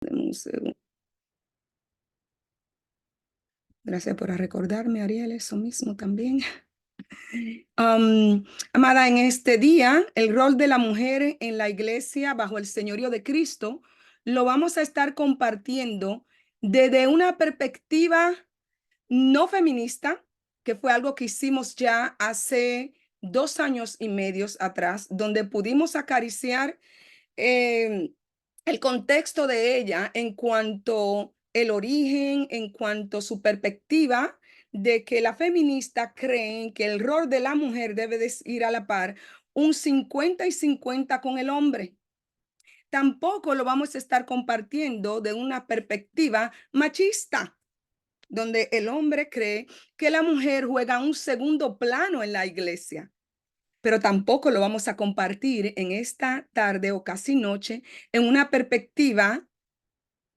Deme un segundo. Gracias por recordarme, Ariel, eso mismo también. Amada, en este día, el rol de la mujer en la iglesia bajo el señorío de Cristo lo vamos a estar compartiendo desde una perspectiva no feminista, que fue algo que hicimos ya hace 2 años y medio atrás, donde pudimos acariciar eh, el contexto de ella en cuanto el origen, en cuanto su perspectiva de que la feminista creen que el rol de la mujer debe de ir a la par, un 50 y 50 con el hombre. Tampoco lo vamos a estar compartiendo de una perspectiva machista, donde el hombre cree que la mujer juega un segundo plano en la iglesia. Pero tampoco lo vamos a compartir en esta tarde o casi noche en una perspectiva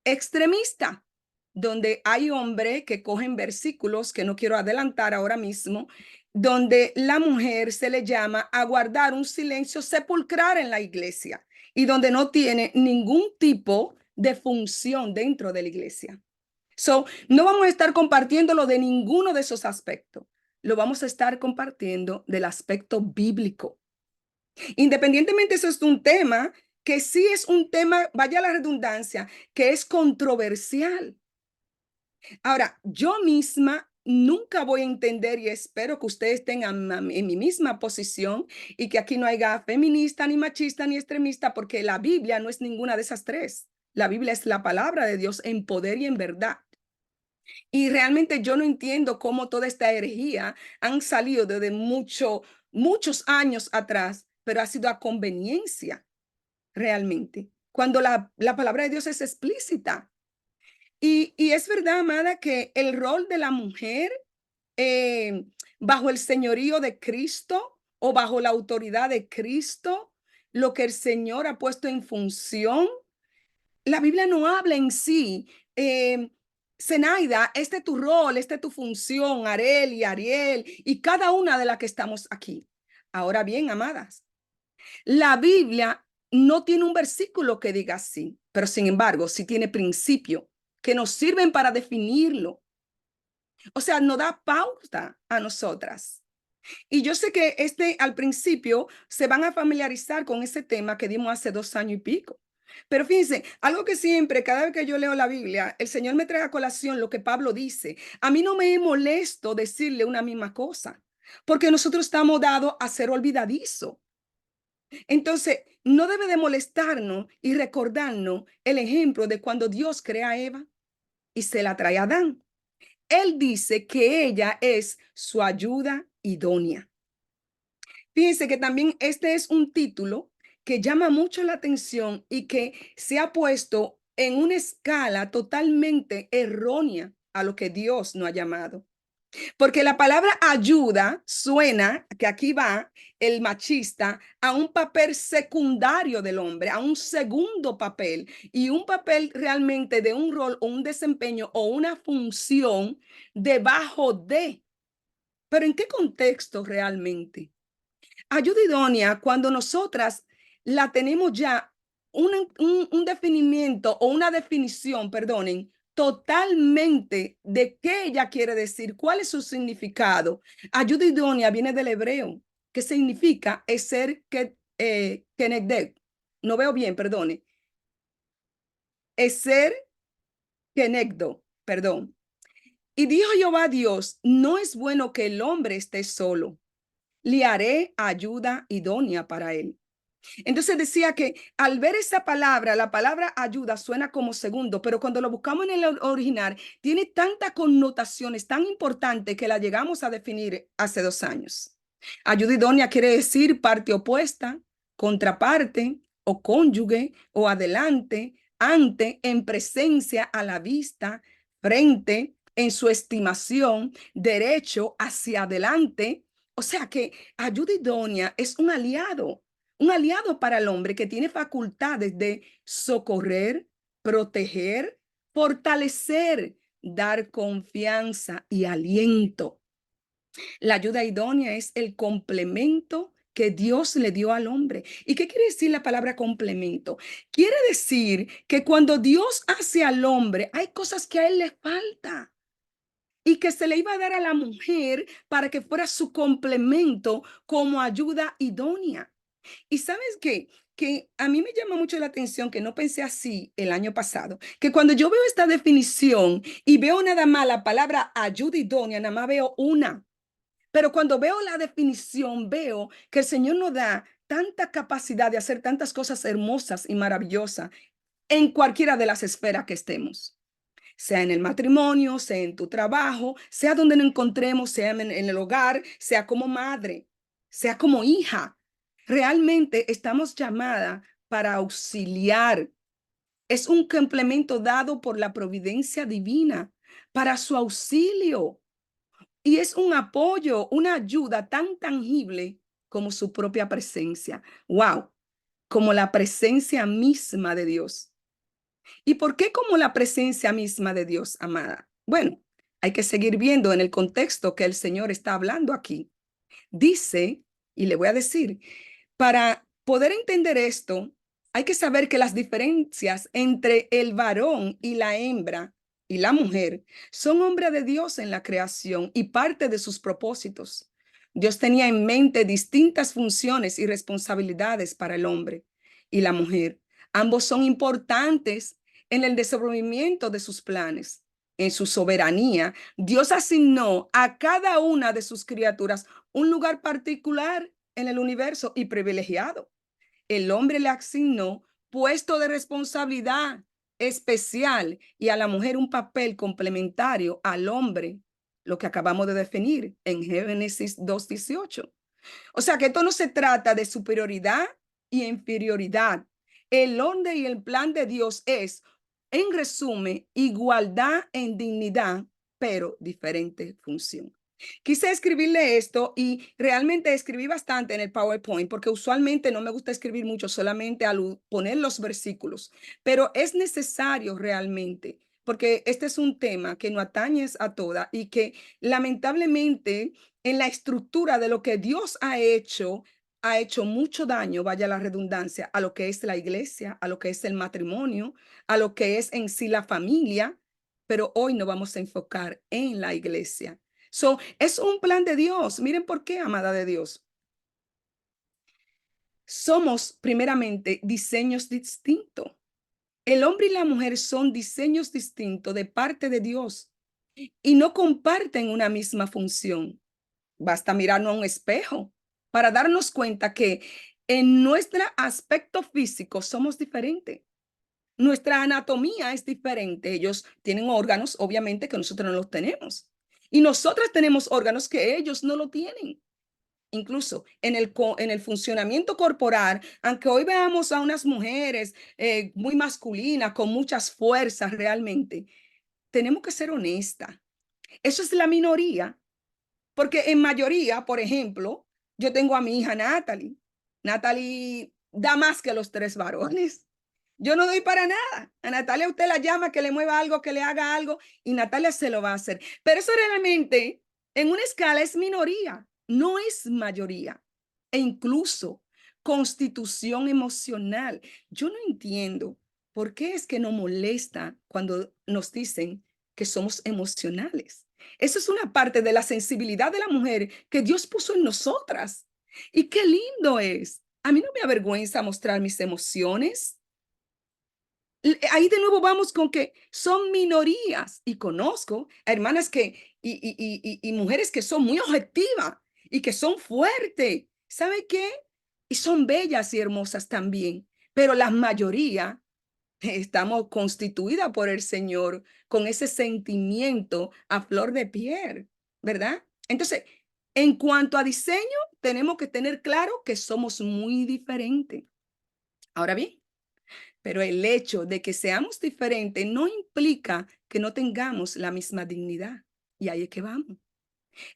extremista, donde hay hombres que cogen versículos que no quiero adelantar ahora mismo, donde la mujer se le llama a guardar un silencio sepulcral en la iglesia y donde no tiene ningún tipo de función dentro de la iglesia. No vamos a estar compartiéndolo de ninguno de esos aspectos. Lo vamos a estar compartiendo del aspecto bíblico. Independientemente, eso es un tema que sí es un tema, vaya la redundancia, que es controversial. Ahora, yo misma nunca voy a entender y espero que ustedes tengan en mi misma posición y que aquí no haya feminista, ni machista, ni extremista, porque la Biblia no es ninguna de esas tres. La Biblia es la palabra de Dios en poder y en verdad. Y realmente yo no entiendo cómo toda esta herejía han salido desde muchos años atrás, pero ha sido a conveniencia realmente, cuando la palabra de Dios es explícita. Y es verdad, amada, que el rol de la mujer eh, bajo el señorío de Cristo o bajo la autoridad de Cristo, lo que el Señor ha puesto en función, la Biblia no habla en sí. Zenaida, este es tu rol, esta es tu función, Arel y Ariel, y cada una de las que estamos aquí. Ahora bien, amadas, la Biblia no tiene un versículo que diga así, pero sin embargo, sí tiene principios que nos sirven para definirlo. O sea, nos da pauta a nosotras. Y yo sé que al principio se van a familiarizar con ese tema que dimos hace 2 años y pico. Pero fíjense, algo que siempre, cada vez que yo leo la Biblia, el Señor me trae a colación lo que Pablo dice. A mí no me es molesto decirle una misma cosa, porque nosotros estamos dados a ser olvidadizos. Entonces, no debe de molestarnos y recordarnos el ejemplo de cuando Dios crea a Eva y se la trae a Adán. Él dice que ella es su ayuda idónea. Fíjense que también este es un título que llama mucho la atención y que se ha puesto en una escala totalmente errónea a lo que Dios nos ha llamado. Porque la palabra ayuda suena, que aquí va el machista, a un papel secundario del hombre, a un segundo papel y un papel realmente de un rol o un desempeño o una función debajo de. Pero ¿en qué contexto realmente? Ayuda idónea cuando nosotras la tenemos ya un definimiento o una definición, perdonen, totalmente de qué ella quiere decir, cuál es su significado. Ayuda idónea viene del hebreo, que significa es ser kenegdek. No veo bien, perdone. Es ser kenegdo, perdón. Y dijo Jehová Dios, no es bueno que el hombre esté solo, le haré ayuda idónea para él. Entonces decía que al ver esa palabra, la palabra ayuda suena como segundo, pero cuando lo buscamos en el original, tiene tantas connotaciones tan importantes que la llegamos a definir hace 2 años. Ayuda idónea quiere decir parte opuesta, contraparte o cónyuge o adelante, ante, en presencia, a la vista, frente, en su estimación, derecho, hacia adelante. O sea que ayuda idónea es un aliado para el hombre que tiene facultades de socorrer, proteger, fortalecer, dar confianza y aliento. La ayuda idónea es el complemento que Dios le dio al hombre. ¿Y qué quiere decir la palabra complemento? Quiere decir que cuando Dios hace al hombre, hay cosas que a él le falta y que se le iba a dar a la mujer para que fuera su complemento como ayuda idónea. ¿Y sabes qué? Que a mí me llama mucho la atención, que no pensé así el año pasado, que cuando yo veo esta definición y veo nada más la palabra ayuda idónea, nada más veo una. Pero cuando veo la definición, veo que el Señor nos da tanta capacidad de hacer tantas cosas hermosas y maravillosas en cualquiera de las esferas que estemos, sea en el matrimonio, sea en tu trabajo, sea donde nos encontremos, sea en el hogar, sea como madre, sea como hija. Realmente estamos llamadas para auxiliar. Es un complemento dado por la providencia divina para su auxilio. Y es un apoyo, una ayuda tan tangible como su propia presencia. ¡Wow! Como la presencia misma de Dios. ¿Y por qué como la presencia misma de Dios, amada? Bueno, hay que seguir viendo en el contexto que el Señor está hablando aquí. Dice, y le voy a decir, para poder entender esto, hay que saber que las diferencias entre el varón y la hembra y la mujer son obra de Dios en la creación y parte de sus propósitos. Dios tenía en mente distintas funciones y responsabilidades para el hombre y la mujer. Ambos son importantes en el desenvolvimiento de sus planes. En su soberanía, Dios asignó a cada una de sus criaturas un lugar particular en el universo y privilegiado. El hombre le asignó puesto de responsabilidad especial y a la mujer un papel complementario al hombre, lo que acabamos de definir en Génesis 2:18. O sea que esto no se trata de superioridad y inferioridad. El orden y el plan de Dios es, en resumen, igualdad en dignidad, pero diferente función. Quise escribirle esto y realmente escribí bastante en el PowerPoint porque usualmente no me gusta escribir mucho, solamente al poner los versículos, pero es necesario realmente porque este es un tema que nos atañe a todas y que lamentablemente en la estructura de lo que Dios ha hecho mucho daño, vaya la redundancia, a lo que es la iglesia, a lo que es el matrimonio, a lo que es en sí la familia, pero hoy nos vamos a enfocar en la iglesia. Es un plan de Dios. Miren por qué, amada de Dios. Somos primeramente diseños distintos. El hombre y la mujer son diseños distintos de parte de Dios y no comparten una misma función. Basta mirarnos a un espejo para darnos cuenta que en nuestro aspecto físico somos diferentes. Nuestra anatomía es diferente. Ellos tienen órganos, obviamente, que nosotros no los tenemos. Y nosotras tenemos órganos que ellos no lo tienen. Incluso en el funcionamiento corporal, aunque hoy veamos a unas mujeres muy masculinas, con muchas fuerzas realmente, tenemos que ser honestas. Eso es la minoría, porque en mayoría, por ejemplo, yo tengo a mi hija Natalie. Natalie da más que los tres varones. Yo no doy para nada. A Natalia usted la llama que le mueva algo, que le haga algo, y Natalia se lo va a hacer. Pero eso realmente en una escala es minoría, no es mayoría. E incluso constitución emocional. Yo no entiendo por qué es que nos molesta cuando nos dicen que somos emocionales. Eso es una parte de la sensibilidad de la mujer que Dios puso en nosotras. Y qué lindo es. A mí no me avergüenza mostrar mis emociones. Ahí de nuevo vamos con que son minorías y conozco a hermanas y mujeres que son muy objetivas y que son fuertes. ¿Sabe qué? Y son bellas y hermosas también, pero la mayoría estamos constituidas por el Señor con ese sentimiento a flor de piel, ¿verdad? Entonces, en cuanto a diseño, tenemos que tener claro que somos muy diferentes. Ahora bien, pero el hecho de que seamos diferentes no implica que no tengamos la misma dignidad. Y ahí es que vamos.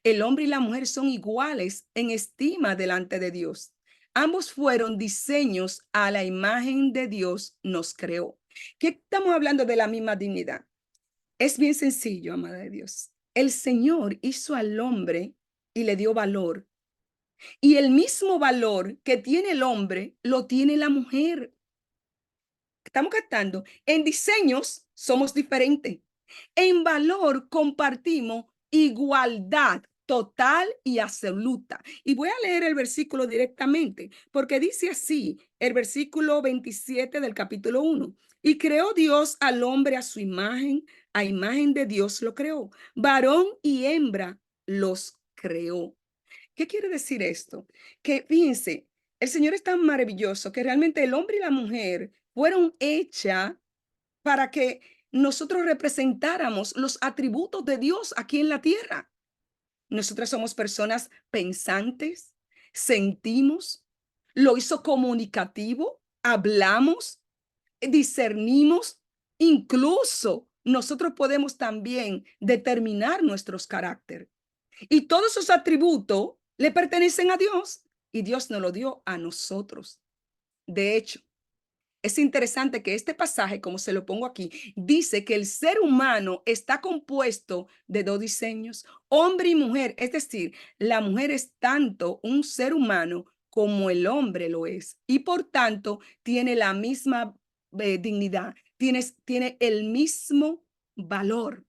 El hombre y la mujer son iguales en estima delante de Dios. Ambos fueron diseños a la imagen de Dios nos creó. ¿Qué estamos hablando de la misma dignidad? Es bien sencillo, amada de Dios. El Señor hizo al hombre y le dio valor. Y el mismo valor que tiene el hombre lo tiene la mujer. ¿Estamos captando? En diseños somos diferentes. En valor compartimos igualdad total y absoluta. Y voy a leer el versículo directamente, porque dice así, el versículo 27 del capítulo 1. Y creó Dios al hombre a imagen de Dios lo creó. Varón y hembra los creó. ¿Qué quiere decir esto? Que fíjense, el Señor es tan maravilloso que realmente el hombre y la mujer fueron hechas para que nosotros representáramos los atributos de Dios aquí en la tierra. Nosotras somos personas pensantes, sentimos, lo hizo comunicativo, hablamos, discernimos, incluso nosotros podemos también determinar nuestros caracteres. Y todos esos atributos le pertenecen a Dios y Dios nos lo dio a nosotros. De hecho, es interesante que este pasaje, como se lo pongo aquí, dice que el ser humano está compuesto de dos diseños, hombre y mujer. Es decir, la mujer es tanto un ser humano como el hombre lo es. Y por tanto, tiene la misma dignidad, tiene el mismo valor.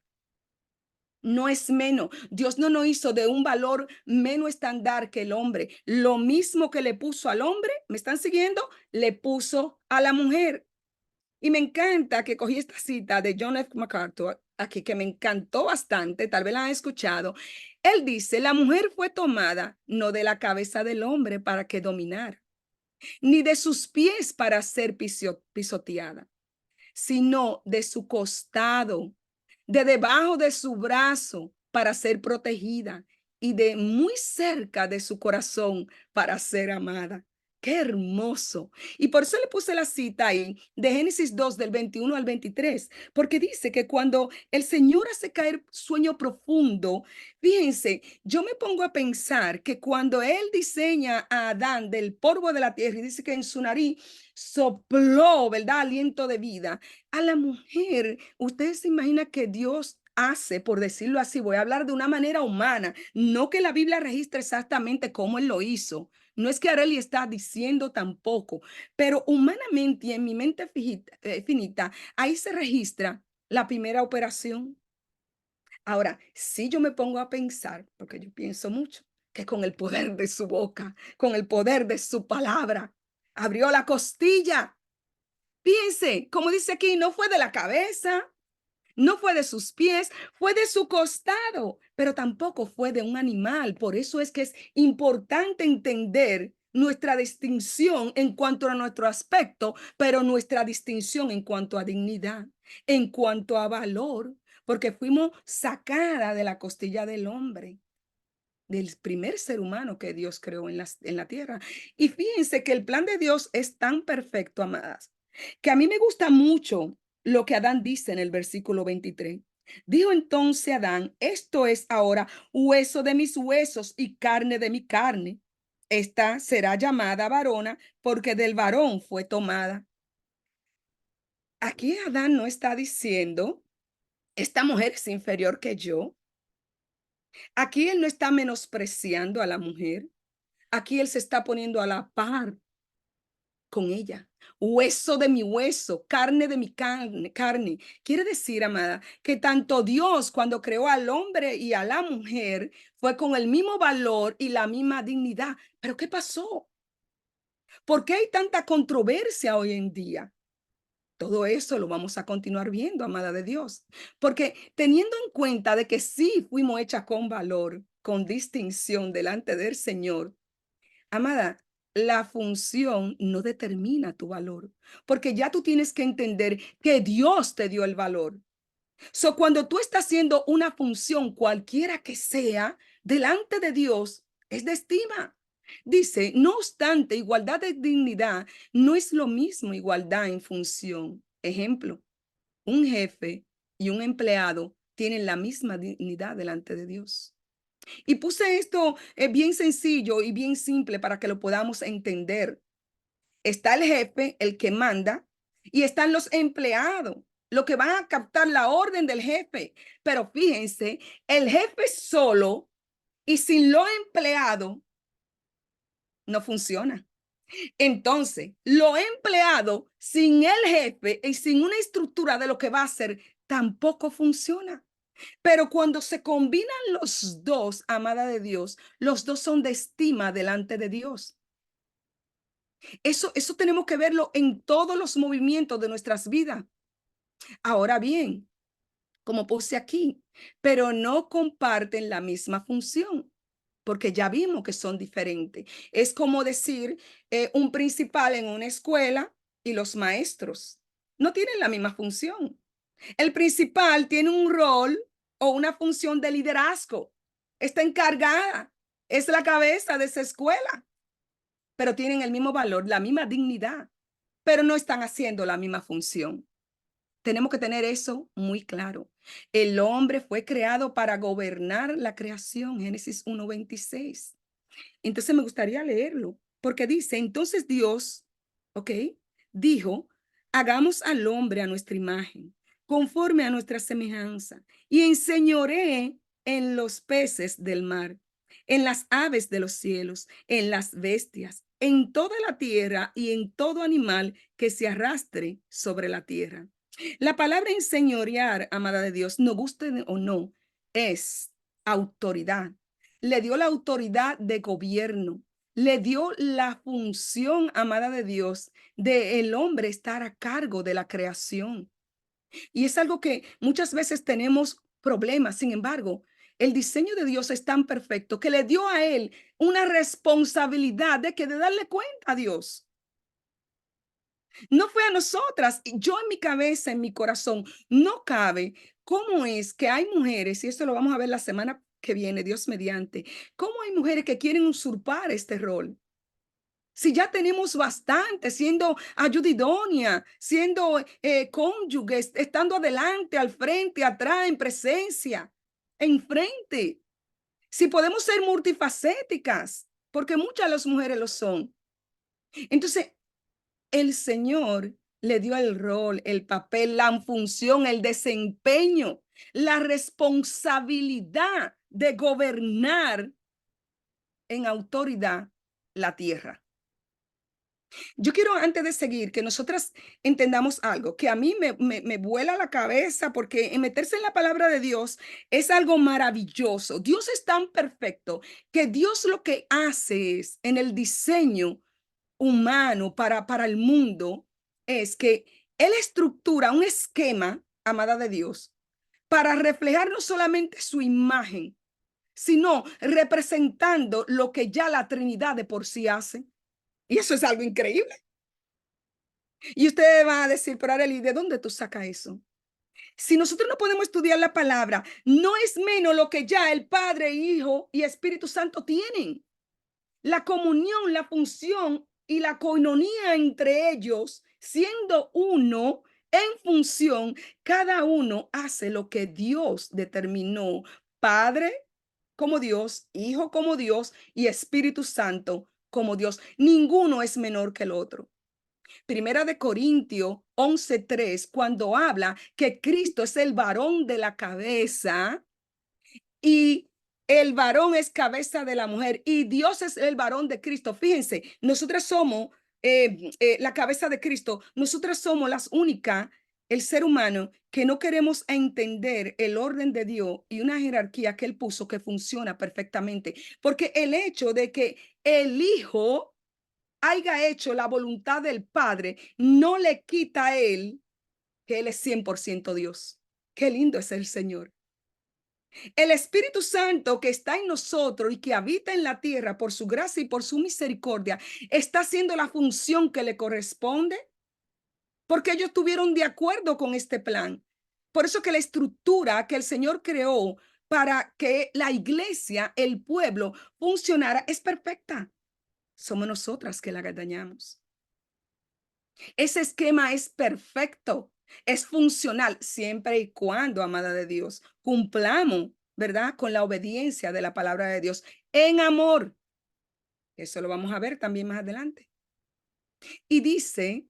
No es menos. Dios no nos hizo de un valor menos estándar que el hombre. Lo mismo que le puso al hombre, ¿me están siguiendo? Le puso a la mujer. Y me encanta que cogí esta cita de John F. MacArthur aquí, que me encantó bastante, tal vez la han escuchado. Él dice, la mujer fue tomada no de la cabeza del hombre para que dominara, ni de sus pies para ser pisoteada, sino de su costado, de debajo de su brazo para ser protegida y de muy cerca de su corazón para ser amada. Qué hermoso. Y por eso le puse la cita ahí de Génesis 2 del 21 al 23, porque dice que cuando el Señor hace caer sueño profundo, fíjense, yo me pongo a pensar que cuando Él diseña a Adán del polvo de la tierra y dice que en su nariz sopló, ¿verdad? Aliento de vida. A la mujer, ustedes se imaginan que Dios hace, por decirlo así, voy a hablar de una manera humana, no que la Biblia registre exactamente cómo Él lo hizo. No es que Areli está diciendo tampoco, pero humanamente y en mi mente finita, ahí se registra la primera operación. Ahora, si yo me pongo a pensar, porque yo pienso mucho, que con el poder de su boca, con el poder de su palabra, abrió la costilla. Piense, como dice aquí, no fue de la cabeza, no fue de sus pies, fue de su costado, pero tampoco fue de un animal. Por eso es que es importante entender nuestra distinción en cuanto a nuestro aspecto, pero nuestra distinción en cuanto a dignidad, en cuanto a valor, porque fuimos sacadas de la costilla del hombre, del primer ser humano que Dios creó en la tierra. Y fíjense que el plan de Dios es tan perfecto, amadas, que a mí me gusta mucho lo que Adán dice en el versículo 23. Dijo entonces Adán, esto es ahora hueso de mis huesos y carne de mi carne. Esta será llamada varona porque del varón fue tomada. Aquí Adán no está diciendo, esta mujer es inferior que yo. Aquí él no está menospreciando a la mujer. Aquí él se está poniendo a la par con ella. Hueso de mi hueso, carne de mi carne. Quiere decir, amada, que tanto Dios cuando creó al hombre y a la mujer fue con el mismo valor y la misma dignidad. Pero ¿qué pasó? ¿Por qué hay tanta controversia hoy en día? Todo eso lo vamos a continuar viendo, amada de Dios, porque teniendo en cuenta de que sí fuimos hechas con valor, con distinción delante del Señor, amada, la función no determina tu valor, porque ya tú tienes que entender que Dios te dio el valor. So, cuando tú estás haciendo una función, cualquiera que sea, delante de Dios, es de estima. Dice, no obstante, igualdad de dignidad no es lo mismo igualdad en función. Ejemplo, un jefe y un empleado tienen la misma dignidad delante de Dios. Y puse esto bien sencillo y bien simple para que lo podamos entender. Está el jefe, el que manda, y están los empleados, los que van a captar la orden del jefe. Pero fíjense, el jefe solo y sin los empleados no funciona. Entonces, lo empleado sin el jefe y sin una estructura de lo que va a hacer, tampoco funciona. Pero cuando se combinan los dos, amada de Dios, los dos son de estima delante de Dios. Eso tenemos que verlo en todos los movimientos de nuestras vidas. Ahora bien, como puse aquí, pero no comparten la misma función, porque ya vimos que son diferentes. Es como decir un principal en una escuela y los maestros no tienen la misma función. El principal tiene un rol o una función de liderazgo, está encargada, es la cabeza de esa escuela, pero tienen el mismo valor, la misma dignidad, pero no están haciendo la misma función. Tenemos que tener eso muy claro. El hombre fue creado para gobernar la creación, Génesis 1:26. Entonces me gustaría leerlo, porque dice, entonces Dios, ¿ok? Dijo, hagamos al hombre a nuestra imagen, conforme a nuestra semejanza, y enseñoree en los peces del mar, en las aves de los cielos, en las bestias, en toda la tierra y en todo animal que se arrastre sobre la tierra. La palabra enseñorear, amada de Dios, no guste o no, es autoridad. Le dio la autoridad de gobierno, le dio la función, amada de Dios, de el hombre estar a cargo de la creación. Y es algo que muchas veces tenemos problemas. Sin embargo, el diseño de Dios es tan perfecto que le dio a él una responsabilidad de darle cuenta a Dios. No fue a nosotras. Yo en mi cabeza, en mi corazón, no cabe cómo es que hay mujeres, y esto lo vamos a ver la semana que viene, Dios mediante, cómo hay mujeres que quieren usurpar este rol. Si ya tenemos bastante, siendo ayuda idónea, siendo cónyuges, estando adelante, al frente, atrás, en presencia, enfrente. Si podemos ser multifacéticas, porque muchas de las mujeres lo son. Entonces, el Señor le dio el rol, el papel, la función, el desempeño, la responsabilidad de gobernar en autoridad la tierra. Yo quiero, antes de seguir, que nosotras entendamos algo, que a mí me vuela la cabeza, porque en meterse en la palabra de Dios es algo maravilloso. Dios es tan perfecto que Dios lo que hace es, en el diseño humano para el mundo, es que Él estructura un esquema, amada de Dios, para reflejar no solamente su imagen, sino representando lo que ya la Trinidad de por sí hace. Y eso es algo increíble. Y usted va a decir, pero Arely, ¿de dónde tú sacas eso? Si nosotros no podemos estudiar la palabra, no es menos lo que ya el Padre, Hijo y Espíritu Santo tienen. La comunión, la función y la coinonía entre ellos, siendo uno en función, cada uno hace lo que Dios determinó. Padre como Dios, Hijo como Dios y Espíritu Santo como Dios. Ninguno es menor que el otro. Primera de Corintios 11:3, cuando habla que Cristo es el varón de la cabeza y el varón es cabeza de la mujer y Dios es el varón de Cristo. Fíjense, nosotras somos la cabeza de Cristo. Nosotras somos las únicas, el ser humano, que no queremos entender el orden de Dios y una jerarquía que Él puso que funciona perfectamente. Porque el hecho de que el Hijo haya hecho la voluntad del Padre no le quita a Él que Él es 100% Dios. Qué lindo es el Señor. El Espíritu Santo que está en nosotros y que habita en la tierra por su gracia y por su misericordia, está haciendo la función que le corresponde, porque ellos estuvieron de acuerdo con este plan. Por eso que la estructura que el Señor creó para que la iglesia, el pueblo, funcionara es perfecta. Somos nosotras que la dañamos. Ese esquema es perfecto, es funcional, siempre y cuando, amada de Dios, cumplamos, ¿verdad? Con la obediencia de la palabra de Dios en amor. Eso lo vamos a ver también más adelante. Y dice,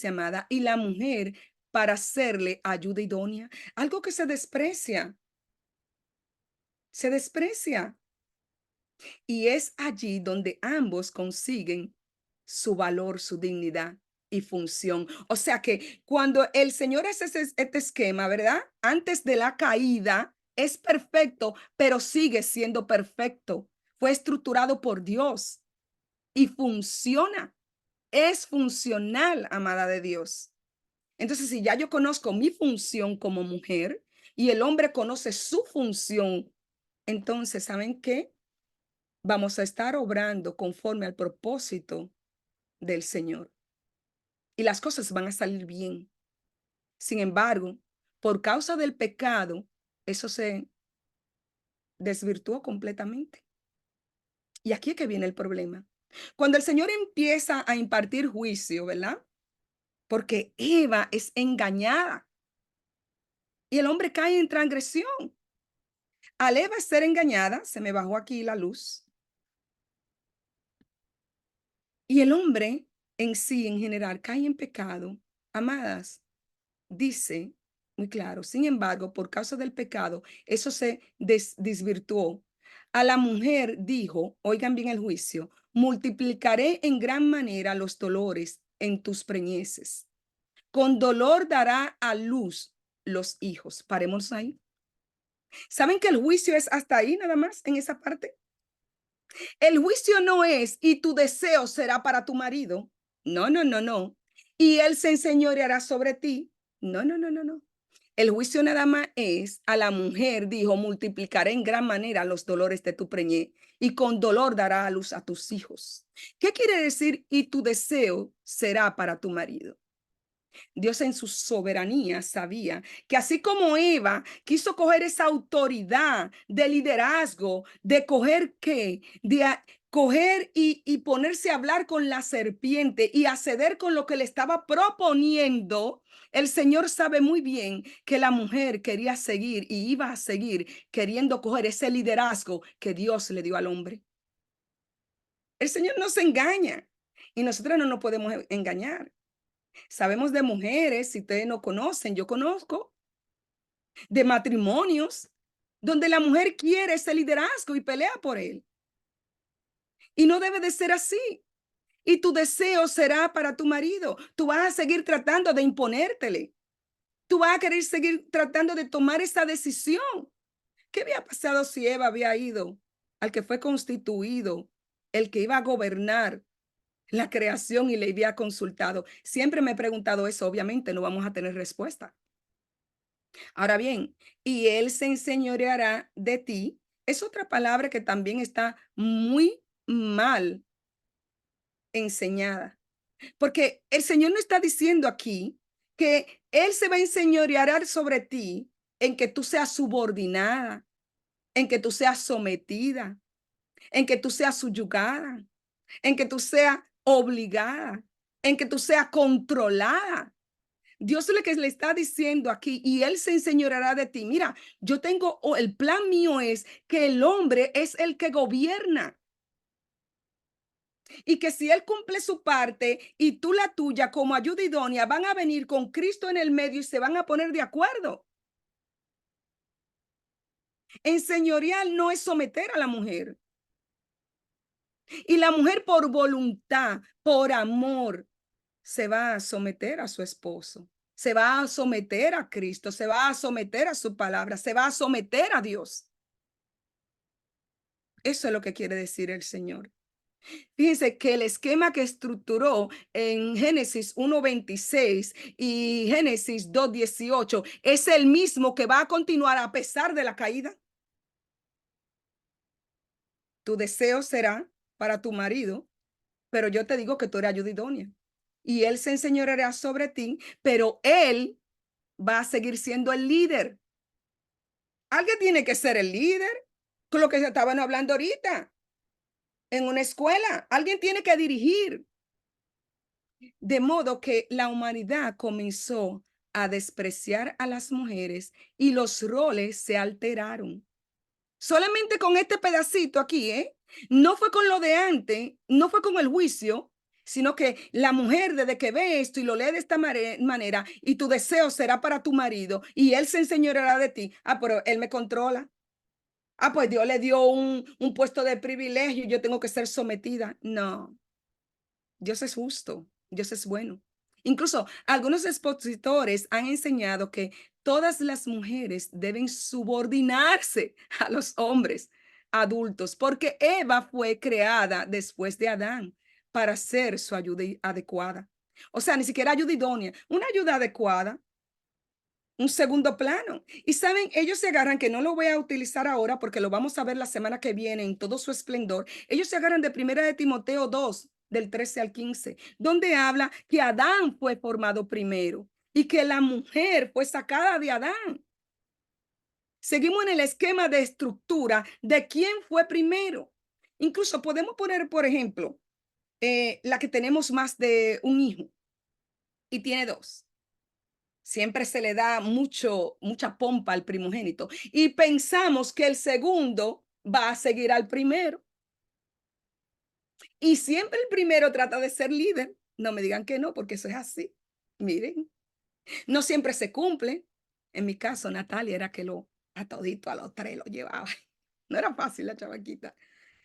amada, y la mujer para hacerle ayuda idónea, algo que se desprecia, se desprecia. Y es allí donde ambos consiguen su valor, su dignidad y función. O sea que cuando el Señor hace este esquema, ¿verdad? Antes de la caída, es perfecto, pero sigue siendo perfecto. Fue estructurado por Dios y funciona. Es funcional, amada de Dios. Entonces, si ya yo conozco mi función como mujer y el hombre conoce su función, entonces, ¿saben qué? Vamos a estar obrando conforme al propósito del Señor y las cosas van a salir bien. Sin embargo, por causa del pecado, eso se desvirtuó completamente. Y aquí es que viene el problema. Cuando el Señor empieza a impartir juicio, ¿verdad? Porque Eva es engañada y el hombre cae en transgresión. Al Eva ser engañada, se me bajó aquí la luz, y el hombre en sí, en general, cae en pecado. Amadas, dice muy claro, sin embargo, por causa del pecado, eso se desvirtuó. A la mujer dijo, oigan bien el juicio, multiplicaré en gran manera los dolores en tus preñeces. Con dolor dará a luz los hijos. Paremos ahí. ¿Saben que el juicio es hasta ahí nada más en esa parte? El juicio no es y tu deseo será para tu marido. No, no, no, no. Y él se enseñoreará sobre ti. No, no, no, no, no. El juicio nada más es a la mujer, dijo, multiplicaré en gran manera los dolores de tu preñez y con dolor dará a luz a tus hijos. ¿Qué quiere decir? Y tu deseo será para tu marido. Dios en su soberanía sabía que así como Eva quiso coger esa autoridad de liderazgo, de coger qué, coger y ponerse a hablar con la serpiente y acceder con lo que le estaba proponiendo, el Señor sabe muy bien que la mujer quería seguir y iba a seguir queriendo coger ese liderazgo que Dios le dio al hombre. El Señor no se engaña y nosotros no nos podemos engañar. Sabemos de mujeres, si ustedes no conocen, yo conozco, de matrimonios donde la mujer quiere ese liderazgo y pelea por él. Y no debe de ser así. Y tu deseo será para tu marido. Tú vas a seguir tratando de imponértele. Tú vas a querer seguir tratando de tomar esa decisión. ¿Qué había pasado si Eva había ido al que fue constituido, el que iba a gobernar la creación y le había consultado? Siempre me he preguntado eso. Obviamente no vamos a tener respuesta. Ahora bien, y él se enseñoreará de ti. Es otra palabra que también está muy mal enseñada, porque el Señor no está diciendo aquí que él se va a enseñorear sobre ti en que tú seas subordinada, en que tú seas sometida, en que tú seas subyugada, en que tú seas obligada, en que tú seas controlada. Dios es lo que le está diciendo aquí y él se enseñoreará de ti. Mira, yo tengo, el plan mío es que el hombre es el que gobierna y que si él cumple su parte y tú la tuya como ayuda idónea, van a venir con Cristo en el medio y se van a poner de acuerdo. Enseñorear no es someter a la mujer. Y la mujer por voluntad, por amor, se va a someter a su esposo, se va a someter a Cristo, se va a someter a su palabra, se va a someter a Dios. Eso es lo que quiere decir el Señor. Fíjense que el esquema que estructuró en Génesis 1:26 y Génesis 2:18 es el mismo que va a continuar a pesar de la caída. Tu deseo será para tu marido, pero yo te digo que tú eres ayuda idónea. Y él se enseñoreará sobre ti, pero él va a seguir siendo el líder. Alguien tiene que ser el líder, con lo que se estaban hablando ahorita en una escuela. Alguien tiene que dirigir. De modo que la humanidad comenzó a despreciar a las mujeres y los roles se alteraron. Solamente con este pedacito aquí, ¿eh? No fue con lo de antes, no fue con el juicio, sino que la mujer desde que ve esto y lo lee de esta manera y tu deseo será para tu marido y él se enseñoreará de ti. Ah, pero él me controla. Ah, pues Dios le dio un puesto de privilegio y yo tengo que ser sometida. No, Dios es justo, Dios es bueno. Incluso algunos expositores han enseñado que todas las mujeres deben subordinarse a los hombres adultos, porque Eva fue creada después de Adán para ser su ayuda adecuada. O sea, ni siquiera ayuda idónea, una ayuda adecuada, un segundo plano. Y saben, ellos se agarran, que no lo voy a utilizar ahora porque lo vamos a ver la semana que viene en todo su esplendor. Ellos se agarran de Primera de Timoteo 2 del 13 al 15, donde habla que Adán fue formado primero y que la mujer fue sacada de Adán. Seguimos en el esquema de estructura de quién fue primero. Incluso podemos poner, por ejemplo, la que tenemos más de un hijo y tiene dos. Siempre se le da mucha pompa al primogénito y pensamos que el segundo va a seguir al primero. Y siempre el primero trata de ser líder. No me digan que no, porque eso es así. Miren, no siempre se cumple. En mi caso, Natalia era que a todito, a los tres lo llevaba. No era fácil la chavaquita.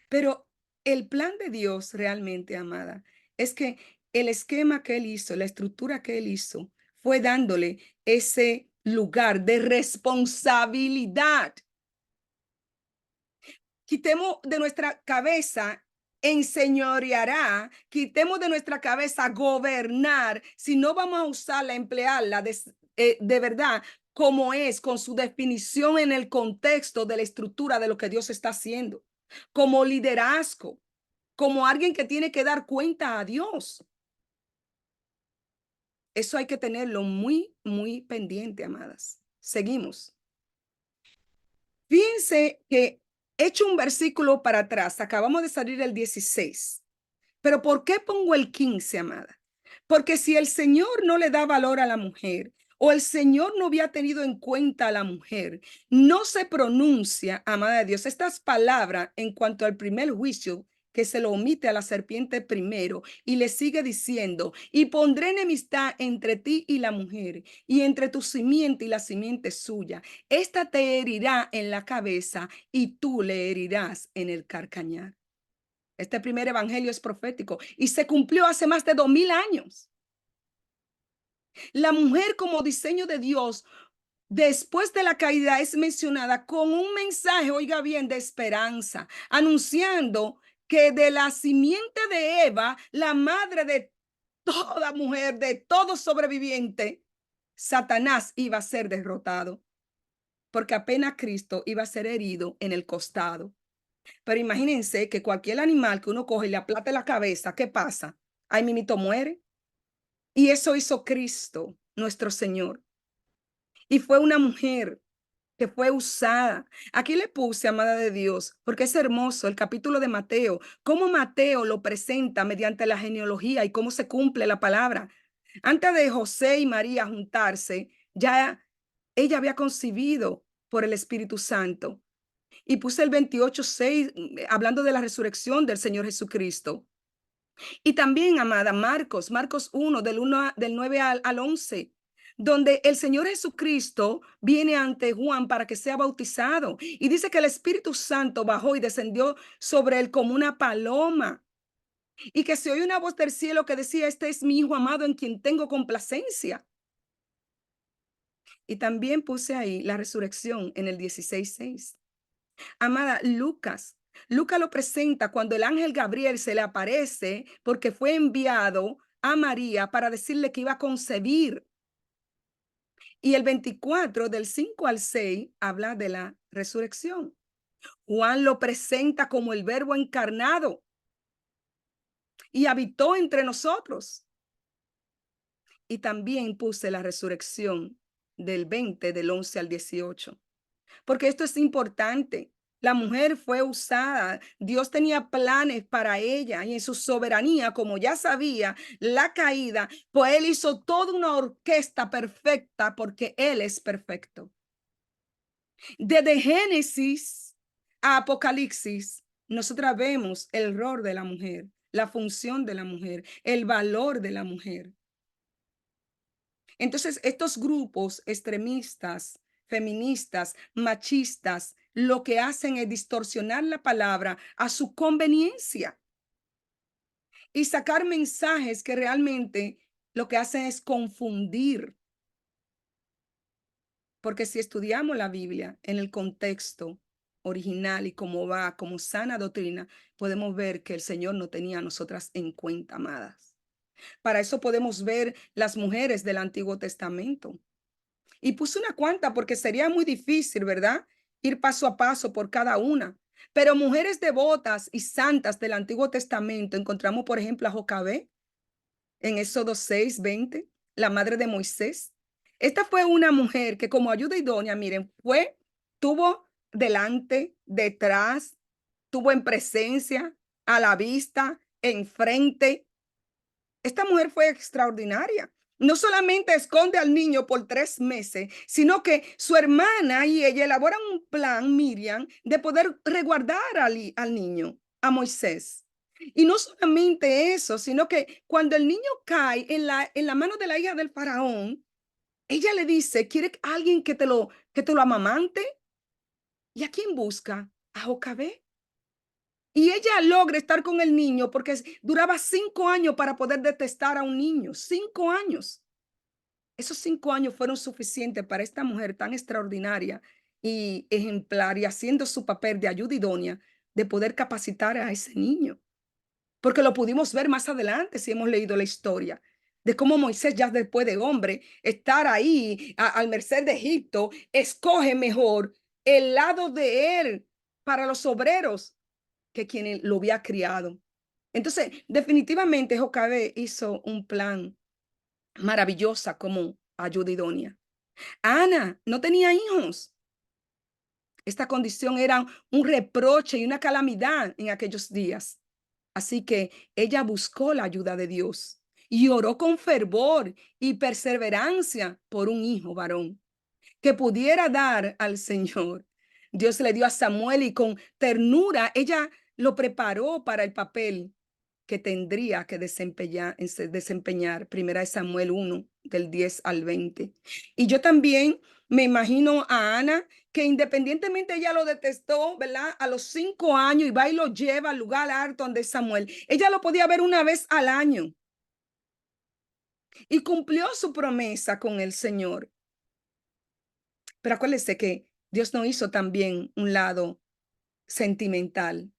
Pero el plan de Dios realmente, amada, es que el esquema que él hizo, la estructura que él hizo, fue dándole ese lugar de responsabilidad. Quitemos de nuestra cabeza enseñoreará, quitemos de nuestra cabeza gobernar, si no vamos a usarla, emplearla de verdad como es, con su definición en el contexto de la estructura de lo que Dios está haciendo, como liderazgo, como alguien que tiene que dar cuenta a Dios. Eso hay que tenerlo muy pendiente, amadas. Seguimos. Fíjense que he hecho un versículo para atrás, acabamos de salir el 16. Pero ¿por qué pongo el 15, amada? Porque si el Señor no le da valor a la mujer o el Señor no había tenido en cuenta a la mujer, no se pronuncia, amada de Dios, estas palabras en cuanto al primer juicio que se lo omite a la serpiente primero y le sigue diciendo, y pondré enemistad entre ti y la mujer y entre tu simiente y la simiente suya. Esta te herirá en la cabeza y tú le herirás en el carcañar. Este primer evangelio es profético y se cumplió hace más de 2000 años. La mujer como diseño de Dios después de la caída es mencionada con un mensaje, oiga bien, de esperanza, anunciando que de la simiente de Eva, la madre de toda mujer, de todo sobreviviente, Satanás iba a ser derrotado, porque apenas Cristo iba a ser herido en el costado. Pero imagínense que cualquier animal que uno coge y le aplate la cabeza, ¿qué pasa? Ahí mimito muere. Y eso hizo Cristo, nuestro Señor. Y fue una mujer que fue usada. Aquí le puse, amada de Dios, porque es hermoso el capítulo de Mateo, cómo Mateo lo presenta mediante la genealogía y cómo se cumple la palabra. Antes de José y María juntarse, ya ella había concebido por el Espíritu Santo. Y puse el 28:6 hablando de la resurrección del Señor Jesucristo. Y también, amada, Marcos 1, del 9 al 11, donde el Señor Jesucristo viene ante Juan para que sea bautizado. Y dice que el Espíritu Santo bajó y descendió sobre él como una paloma. Y que se oye una voz del cielo que decía, este es mi Hijo amado en quien tengo complacencia. Y también puse ahí la resurrección en el 16:6. Amada, Lucas lo presenta cuando el ángel Gabriel se le aparece porque fue enviado a María para decirle que iba a concebir. Y el 24 del 5 al 6 habla de la resurrección. Juan lo presenta como el verbo encarnado y habitó entre nosotros. Y también puse la resurrección del 20 del 11 al 18. Porque esto es importante. La mujer fue usada, Dios tenía planes para ella y en su soberanía, como ya sabía la caída, pues él hizo toda una orquesta perfecta porque él es perfecto. Desde Génesis a Apocalipsis, nosotras vemos el rol de la mujer, la función de la mujer, el valor de la mujer. Entonces, estos grupos extremistas feministas, machistas, lo que hacen es distorsionar la palabra a su conveniencia y sacar mensajes que realmente lo que hacen es confundir. Porque si estudiamos la Biblia en el contexto original y cómo va, como sana doctrina, podemos ver que el Señor no tenía a nosotras en cuenta, amadas. Para eso podemos ver las mujeres del Antiguo Testamento. Y puse una cuanta porque sería muy difícil, ¿verdad? Ir paso a paso por cada una. Pero mujeres devotas y santas del Antiguo Testamento, encontramos, por ejemplo, a Jocabé en Éxodo 6:20, la madre de Moisés. Esta fue una mujer que como ayuda idónea, miren, tuvo delante, detrás, tuvo en presencia, a la vista, enfrente. Esta mujer fue extraordinaria. No solamente esconde al niño por 3 meses, sino que su hermana y ella elaboran un plan, Miriam, de poder resguardar al niño, a Moisés. Y no solamente eso, sino que cuando el niño cae en la mano de la hija del faraón, ella le dice, ¿quiere alguien que te lo amamante? ¿Y a quién busca? A Jocabé. Y ella logra estar con el niño porque duraba 5 años para poder detestar a un niño. 5 años. Esos 5 años fueron suficientes para esta mujer tan extraordinaria y ejemplar y haciendo su papel de ayuda idónea de poder capacitar a ese niño. Porque lo pudimos ver más adelante si hemos leído la historia de cómo Moisés, ya después de hombre, estar ahí al merced de Egipto, escoge mejor el lado de él para los obreros que quien lo había criado. Entonces, definitivamente Jocabé hizo un plan maravillosa como ayuda idónea. Ana no tenía hijos. Esta condición era un reproche y una calamidad en aquellos días. Así que ella buscó la ayuda de Dios y oró con fervor y perseverancia por un hijo varón que pudiera dar al Señor. Dios le dio a Samuel y con ternura ella lo preparó para el papel que tendría que desempeñar. Primera de Samuel 1, del 10 al 20. Y yo también me imagino a Ana, que independientemente ella lo detestó, ¿verdad? A los 5 años y va y lo lleva al lugar alto donde Samuel. Ella lo podía ver una vez al año y cumplió su promesa con el Señor. Pero acuérdense que Dios no hizo también un lado sentimental.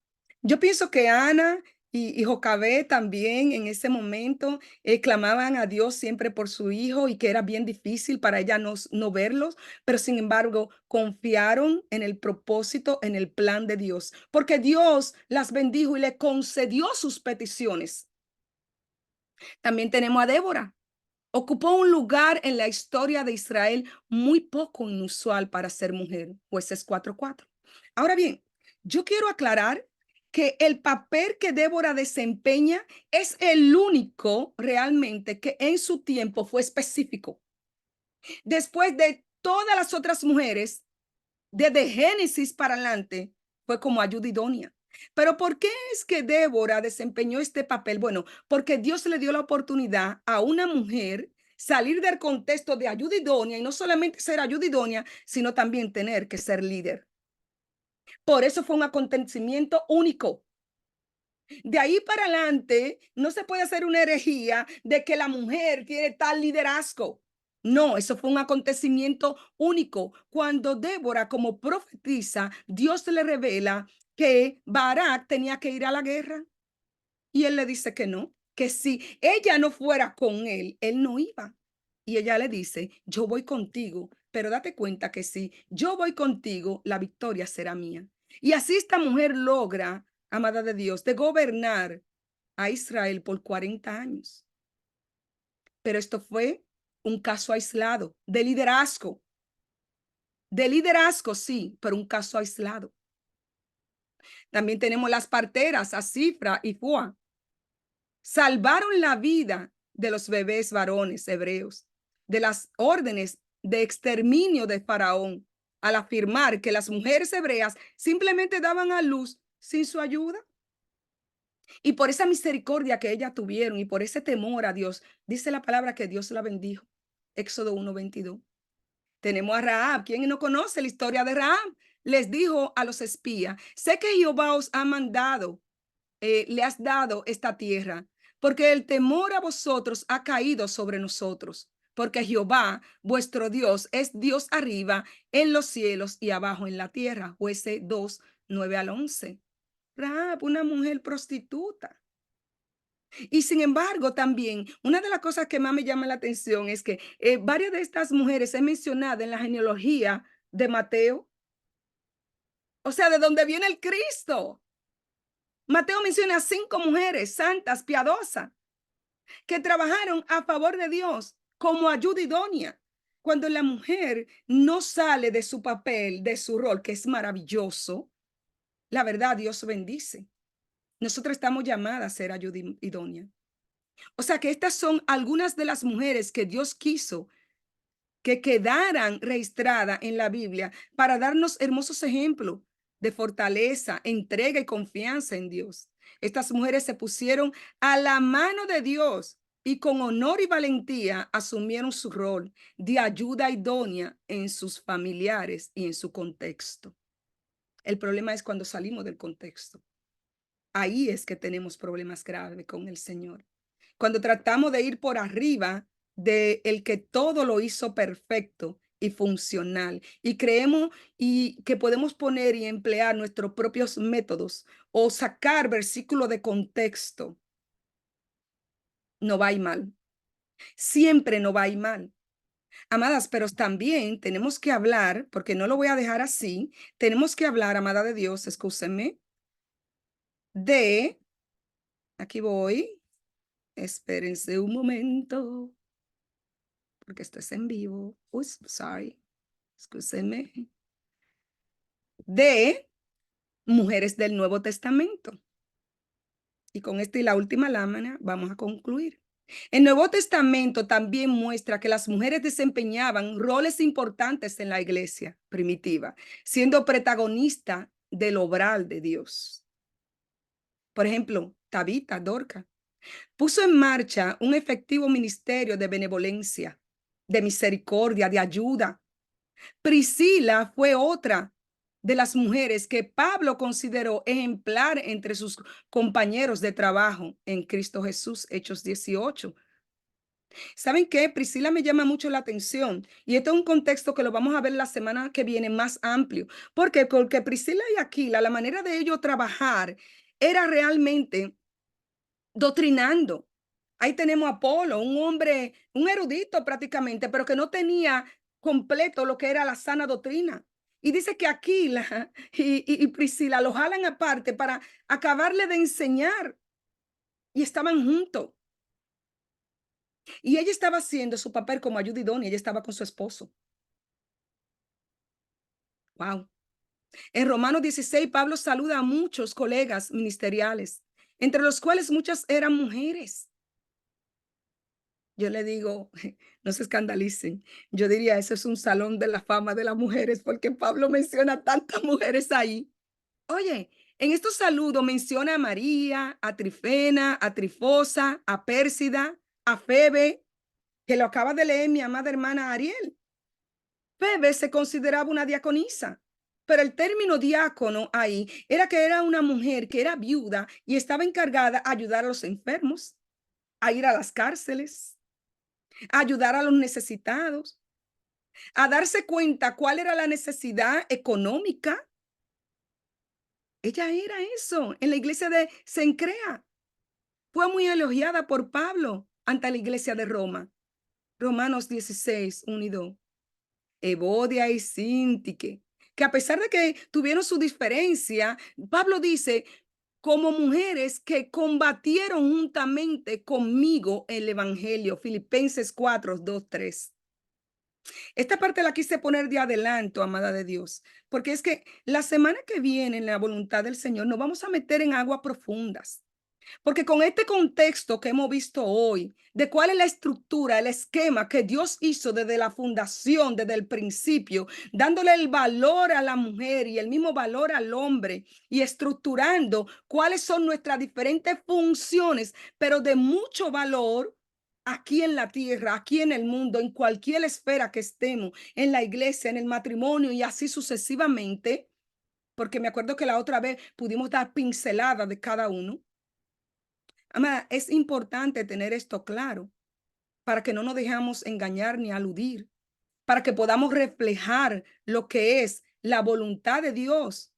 Yo pienso que Ana y Jocabé también en ese momento clamaban a Dios siempre por su hijo y que era bien difícil para ella no verlos, pero sin embargo confiaron en el propósito, en el plan de Dios, porque Dios las bendijo y le concedió sus peticiones. También tenemos a Débora. Ocupó un lugar en la historia de Israel muy poco inusual para ser mujer, Jueces 4:4. Ahora bien, yo quiero aclarar que el papel que Débora desempeña es el único realmente que en su tiempo fue específico. Después de todas las otras mujeres, desde Génesis para adelante, fue como ayuda idónea. Pero ¿por qué es que Débora desempeñó este papel? Bueno, porque Dios le dio la oportunidad a una mujer salir del contexto de ayuda idónea y no solamente ser ayuda idónea, sino también tener que ser líder. Por eso fue un acontecimiento único. De ahí para adelante, no se puede hacer una herejía de que la mujer tiene tal liderazgo. No, eso fue un acontecimiento único. Cuando Débora, como profetiza, Dios le revela que Barak tenía que ir a la guerra. Y él le dice que si ella no fuera con él, él no iba. Y ella le dice, yo voy contigo, pero date cuenta que si yo voy contigo, la victoria será mía. Y así esta mujer logra, amada de Dios, de gobernar a Israel por 40 años. Pero esto fue un caso aislado de liderazgo, sí, pero un caso aislado. También tenemos las parteras, a Cifra y Fua. Salvaron la vida de los bebés varones hebreos, de las órdenes de exterminio de Faraón, al afirmar que las mujeres hebreas simplemente daban a luz sin su ayuda. Y por esa misericordia que ellas tuvieron y por ese temor a Dios, dice la palabra que Dios la bendijo. Éxodo 1:22. Tenemos a Rahab. ¿Quién no conoce la historia de Rahab? Les dijo a los espías, sé que Jehová os ha mandado, le has dado esta tierra, porque el temor a vosotros ha caído sobre nosotros, porque Jehová, vuestro Dios, es Dios arriba en los cielos y abajo en la tierra. Jueces 2, 9 al 11. Rahab, una mujer prostituta. Y sin embargo, también, una de las cosas que más me llama la atención es que varias de estas mujeres es mencionada en la genealogía de Mateo, o sea, de donde viene el Cristo. Mateo menciona 5 mujeres santas, piadosas, que trabajaron a favor de Dios como ayuda idónea. Cuando la mujer no sale de su papel, de su rol, que es maravilloso, la verdad, Dios bendice. Nosotros estamos llamadas a ser ayuda idónea. O sea que estas son algunas de las mujeres que Dios quiso que quedaran registradas en la Biblia para darnos hermosos ejemplos de fortaleza, entrega y confianza en Dios. Estas mujeres se pusieron a la mano de Dios y con honor y valentía asumieron su rol de ayuda idónea en sus familiares y en su contexto. El problema es cuando salimos del contexto. Ahí es que tenemos problemas graves con el Señor. Cuando tratamos de ir por arriba de el que todo lo hizo perfecto y funcional y creemos y que podemos poner y emplear nuestros propios métodos o sacar versículos de contexto, no va a ir mal. Siempre no va a ir mal. Amadas, pero también tenemos que hablar, porque no lo voy a dejar así, tenemos que hablar, amada de Dios, escúsenme, de, aquí voy, espérense un momento, porque esto es en vivo. Uy, sorry, escúsenme. De mujeres del Nuevo Testamento. Y con esta y la última lámina vamos a concluir. El Nuevo Testamento también muestra que las mujeres desempeñaban roles importantes en la iglesia primitiva, siendo protagonistas del obrar de Dios. Por ejemplo, Tabita, Dorca, puso en marcha un efectivo ministerio de benevolencia, de misericordia, de ayuda. Priscila fue otra de las mujeres que Pablo consideró ejemplar entre sus compañeros de trabajo en Cristo Jesús, Hechos 18. ¿Saben qué? Priscila me llama mucho la atención y este es un contexto que lo vamos a ver la semana que viene más amplio. ¿Por qué? Porque Priscila y Aquila, la manera de ellos trabajar era realmente doctrinando. Ahí tenemos a Apolo, un hombre, un erudito prácticamente, pero que no tenía completo lo que era la sana doctrina. Y dice que Aquila y Priscila lo jalan aparte para acabarle de enseñar y estaban juntos. Y ella estaba haciendo su papel como ayuda idónea, ella estaba con su esposo. Wow. En Romanos 16, Pablo saluda a muchos colegas ministeriales, entre los cuales muchas eran mujeres. Yo le digo, no se escandalicen. Yo diría, eso es un salón de la fama de las mujeres, porque Pablo menciona tantas mujeres ahí. Oye, en estos saludos menciona a María, a Trifena, a Trifosa, a Pérsida, a Febe, que lo acaba de leer mi amada hermana Ariel. Febe se consideraba una diaconisa, pero el término diácono ahí era que era una mujer que era viuda y estaba encargada de ayudar a los enfermos, a ir a las cárceles, a ayudar a los necesitados, a darse cuenta cuál era la necesidad económica. Ella era eso en la iglesia de Cencrea. Fue muy elogiada por Pablo ante la iglesia de Roma. Romanos 16, 1 y 2. Evodia y Sintique, que a pesar de que tuvieron su diferencia, Pablo dice, como mujeres que combatieron juntamente conmigo el evangelio. Filipenses 4, 2, 3. Esta parte la quise poner de adelanto, amada de Dios, porque es que la semana que viene, en la voluntad del Señor, nos vamos a meter en aguas profundas. Porque con este contexto que hemos visto hoy, de cuál es la estructura, el esquema que Dios hizo desde la fundación, desde el principio, dándole el valor a la mujer y el mismo valor al hombre y estructurando cuáles son nuestras diferentes funciones, pero de mucho valor, aquí en la tierra, aquí en el mundo, en cualquier esfera que estemos, en la iglesia, en el matrimonio y así sucesivamente, porque me acuerdo que la otra vez pudimos dar pinceladas de cada uno. Amada, es importante tener esto claro para que no nos dejemos engañar ni aludir, para que podamos reflejar lo que es la voluntad de Dios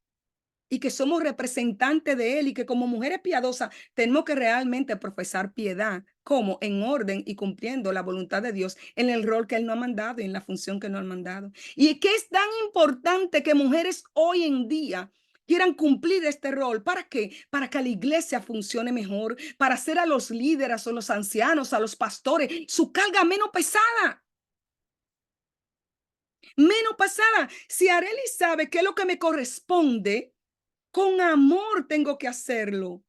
y que somos representantes de Él y que como mujeres piadosas tenemos que realmente profesar piedad, como en orden y cumpliendo la voluntad de Dios en el rol que Él nos ha mandado y en la función que nos ha mandado. Y que es tan importante que mujeres hoy en día quieran cumplir este rol. ¿Para qué? Para que la iglesia funcione mejor, para hacer a los líderes o los ancianos, a los pastores, su carga menos pesada. Menos pesada. Si Arely sabe qué es lo que me corresponde, con amor tengo que hacerlo,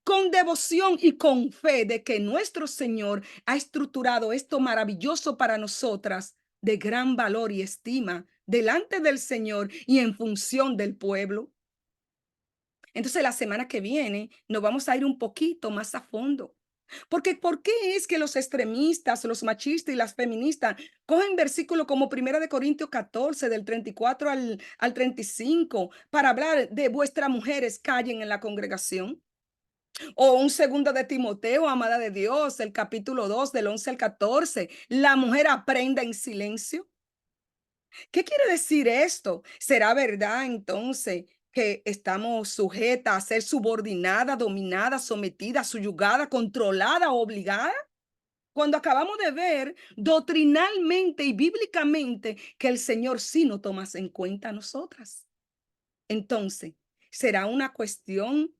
con devoción y con fe de que nuestro Señor ha estructurado esto maravilloso para nosotras de gran valor y estima delante del Señor y en función del pueblo. Entonces la semana que viene nos vamos a ir un poquito más a fondo. Porque ¿por qué es que los extremistas, los machistas y las feministas cogen versículos como 1 Corintios 14 del 34 al 35 para hablar de vuestras mujeres callen en la congregación? O un segundo de Timoteo, amada de Dios, el capítulo 2 del 11 al 14, la mujer aprenda en silencio. ¿Qué quiere decir esto? ¿Será verdad entonces que estamos sujetas a ser subordinada, dominada, sometida, subyugada, controlada, obligada? Cuando acabamos de ver doctrinalmente y bíblicamente que el Señor sí nos toma en cuenta a nosotras. Entonces, ¿será una cuestión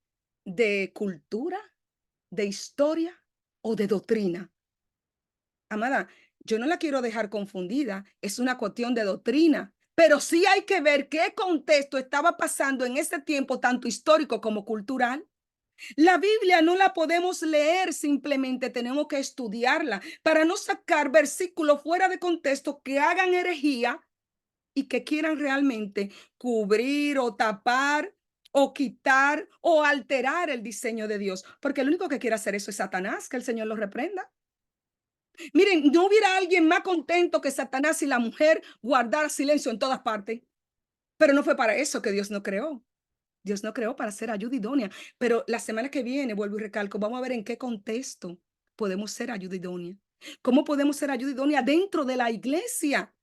de cultura, de historia o de doctrina? Amada, yo no la quiero dejar confundida, es una cuestión de doctrina, pero sí hay que ver qué contexto estaba pasando en ese tiempo, tanto histórico como cultural. La Biblia no la podemos leer, simplemente tenemos que estudiarla para no sacar versículos fuera de contexto que hagan herejía y que quieran realmente cubrir o tapar o quitar o alterar el diseño de Dios, porque el único que quiere hacer eso es Satanás, que el Señor lo reprenda. Miren, no hubiera alguien más contento que Satanás si la mujer guardara silencio en todas partes, pero no fue para eso que Dios nos creó. Dios no creó para ser ayuda idónea, pero la semana que viene, vuelvo y recalco, vamos a ver en qué contexto podemos ser ayuda idónea. ¿Cómo podemos ser ayuda idónea dentro de la iglesia?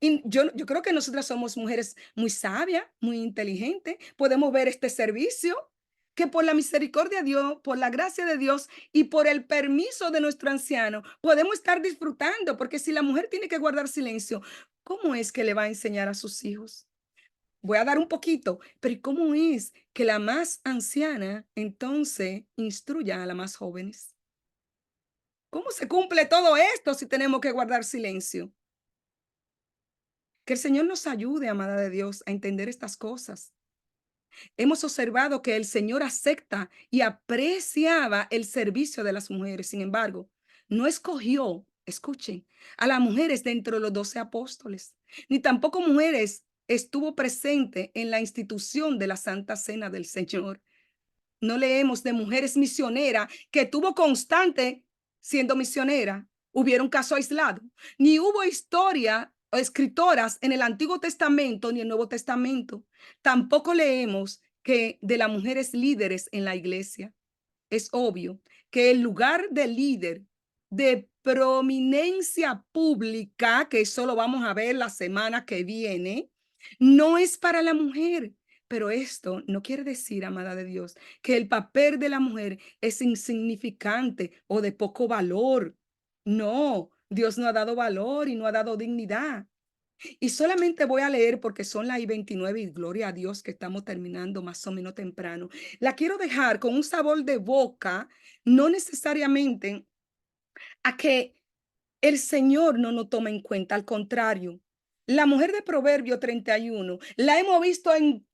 Y yo creo que nosotras somos mujeres muy sabias, muy inteligentes. Podemos ver este servicio que por la misericordia de Dios, por la gracia de Dios y por el permiso de nuestro anciano, podemos estar disfrutando, porque si la mujer tiene que guardar silencio, ¿cómo es que le va a enseñar a sus hijos? Voy a dar un poquito, pero ¿y cómo es que la más anciana entonces instruya a las más jóvenes? ¿Cómo se cumple todo esto si tenemos que guardar silencio? Que el Señor nos ayude, amada de Dios, a entender estas cosas. Hemos observado que el Señor acepta y apreciaba el servicio de las mujeres. Sin embargo, no escogió, escuchen, a las mujeres dentro de los 12 apóstoles, ni tampoco mujeres estuvo presente en la institución de la Santa Cena del Señor. No leemos de mujeres misioneras que tuvo constante siendo misionera. Hubieron caso aislado, ni hubo historia o escritoras en el Antiguo Testamento ni el Nuevo Testamento. Tampoco leemos que de las mujeres líderes en la iglesia. Es obvio que el lugar de líder de prominencia pública, que eso lo vamos a ver la semana que viene, no es para la mujer. Pero esto no quiere decir, amada de Dios, que el papel de la mujer es insignificante o de poco valor. No, Dios no ha dado valor y no ha dado dignidad. Y solamente voy a leer porque son las 29 y gloria a Dios que estamos terminando más o menos temprano. La quiero dejar con un sabor de boca, no necesariamente a que el Señor no nos toma en cuenta, al contrario. La mujer de Proverbio 31 la hemos visto en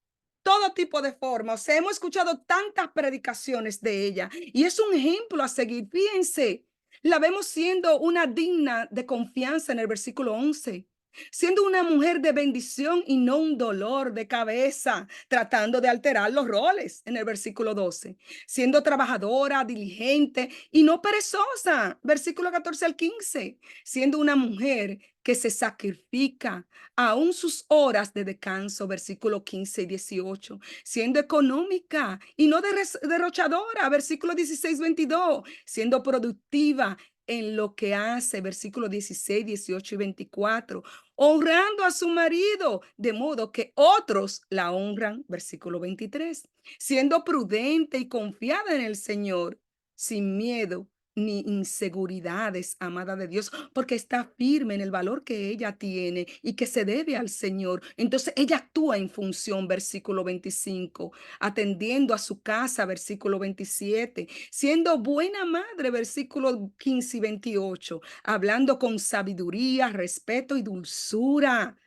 todo tipo de formas, o sea, hemos escuchado tantas predicaciones de ella y es un ejemplo a seguir. Fíjense, la vemos siendo una digna de confianza en el versículo 11. siendo una mujer de bendición y no un dolor de cabeza, tratando de alterar los roles en el versículo 12, siendo trabajadora, diligente y no perezosa, versículo 14 al 15, siendo una mujer que se sacrifica aún sus horas de descanso, versículo 15 y 18, siendo económica y no derrochadora, versículo 16, 22, siendo productiva en lo que hace, versículo 16, 18 y 24, honrando a su marido, de modo que otros la honran, versículo 23, siendo prudente y confiada en el Señor, sin miedo ni inseguridades, amada de Dios, porque está firme en el valor que ella tiene y que se debe al Señor. Entonces ella actúa en función, versículo 25, atendiendo a su casa, versículo 27, siendo buena madre, versículo 15 y 28, hablando con sabiduría, respeto y dulzura,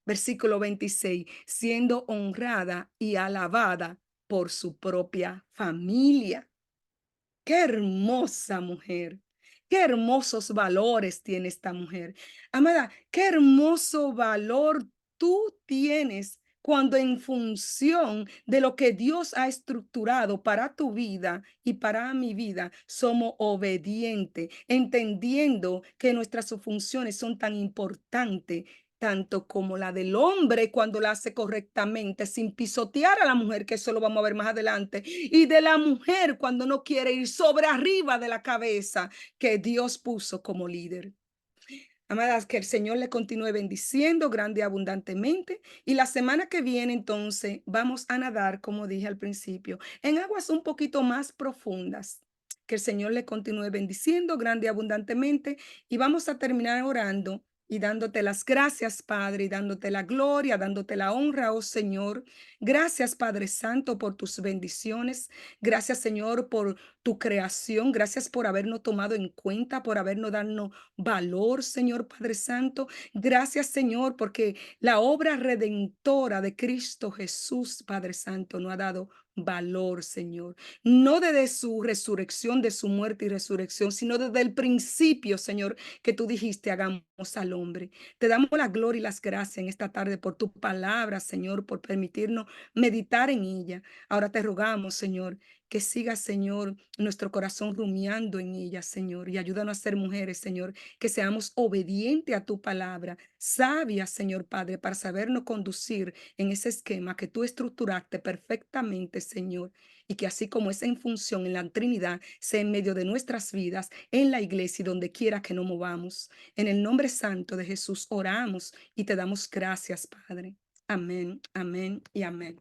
versículo 26, siendo honrada y alabada por su propia familia. Qué hermosa mujer. Qué hermosos valores tiene esta mujer. Amada, qué hermoso valor tú tienes cuando en función de lo que Dios ha estructurado para tu vida y para mi vida, somos obedientes, entendiendo que nuestras funciones son tan importantes tanto como la del hombre cuando la hace correctamente, sin pisotear a la mujer, que eso lo vamos a ver más adelante, y de la mujer cuando no quiere ir sobre arriba de la cabeza que Dios puso como líder. Amadas, que el Señor le continúe bendiciendo grande y abundantemente. Y la semana que viene, entonces, vamos a nadar, como dije al principio, en aguas un poquito más profundas. Que el Señor le continúe bendiciendo grande y abundantemente. Y vamos a terminar orando y dándote las gracias, Padre, y dándote la gloria, dándote la honra, oh Señor. Gracias, Padre Santo, por tus bendiciones. Gracias, Señor, por tu creación. Gracias por habernos tomado en cuenta, por habernos dado valor, Señor Padre Santo. Gracias, Señor, porque la obra redentora de Cristo Jesús, Padre Santo, nos ha dado valor, Señor. No desde su resurrección, de su muerte y resurrección, sino desde el principio, Señor, que tú dijiste, hagamos al hombre. Te damos la gloria y las gracias en esta tarde por tu palabra, Señor, por permitirnos meditar en ella. Ahora te rogamos, Señor, que siga, Señor, nuestro corazón rumiando en ella, Señor, y ayúdanos a ser mujeres, Señor, que seamos obedientes a tu palabra, sabias, Señor Padre, para sabernos conducir en ese esquema que tú estructuraste perfectamente, Señor, y que así como es en función en la Trinidad, sea en medio de nuestras vidas, en la iglesia y donde quiera que nos movamos. En el nombre santo de Jesús oramos y te damos gracias, Padre. Amén, amén y amén.